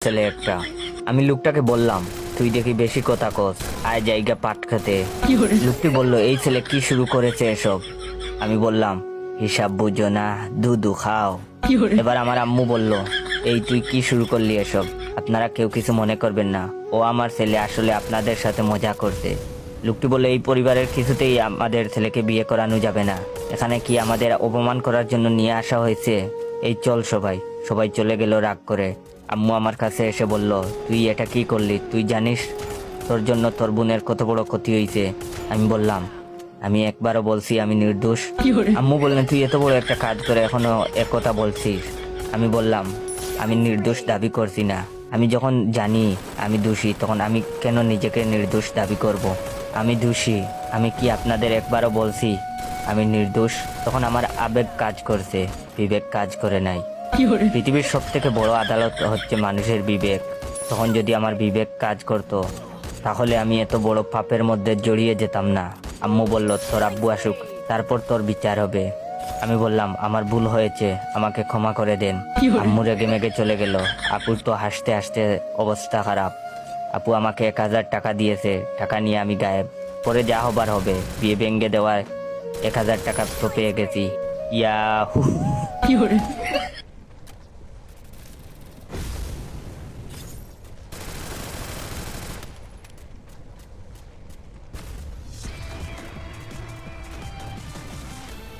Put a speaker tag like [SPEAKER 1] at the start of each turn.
[SPEAKER 1] ছেলে একটা। আমি লোকটাকে বললাম, তুই দেখি বেশি কথা কস, আয় জায়গা পাট খেতে। লোকটি বলল, এই ছেলে কি শুরু করেছে এসব। আমি বললাম, হিসাব বুঝো না, দুধু খাও। এবার আমার আম্মু বলল, এই তুই কি শুরু করলি এসব, আপনারা কেউ কিছু মনে করবেন না, ও আমার ছেলে, আসলে আপনাদের সাথে মজা করতে। লোকটি বলল, এই পরিবারের কিছুতেই আমাদের ছেলেকে বিয়ে করানো যাবে না, এখানে কি আমাদের অপমান করার জন্য নিয়ে আসা হয়েছে? এই চল সবাই। সবাই চলে গেল রাগ করে। আম্মু আমার কাছে এসে বলল, তুই এটা কি করলি? তুই জানিস তোর জন্য তোর বোনের কত বড় ক্ষতি হয়েছে? আমি বললাম, আমি একবারও বলছি আমি নির্দোষ? আম্মু বললেন, তুই এত বড় একটা কাজ করে এখনো একথা বলছিস? আমি বললাম, আমি নির্দোষ দাবি করছি না। আমি যখন জানি আমি দোষী, তখন আমি কেন নিজেকে নির্দোষ দাবি করব? আমি দোষী। আমি কি আপনাদের একবারও বলছি আমি নির্দোষ? তখন আমার আবেগ কাজ করছে, বিবেক কাজ করে নাই। পৃথিবীর সব থেকে বড় আদালত হচ্ছে মানুষের বিবেক। তখন যদি আমার বিবেক কাজ করত, তাহলে আমি এত বড় পাপের মধ্যে জড়িয়ে যেতাম না। আম্মু বলল, তোর আব্বু আসুক, তারপর তোর বিচার হবে। আমি বললাম, আমার ভুল হয়েছে, আমাকে ক্ষমা করে দেন। আম্মু রেগে মেগে চলে গেল। আপুর তো হাসতে হাসতে অবস্থা খারাপ। আপু আমাকে 1,000 টাকা দিয়েছে, টাকা নিয়ে আমি গায়েব। পরে যা হবার হবে, বিয়ে ভেঙে দেওয়ায় 1,000 টাকা তো পেয়ে গেছি। ইয়াহু।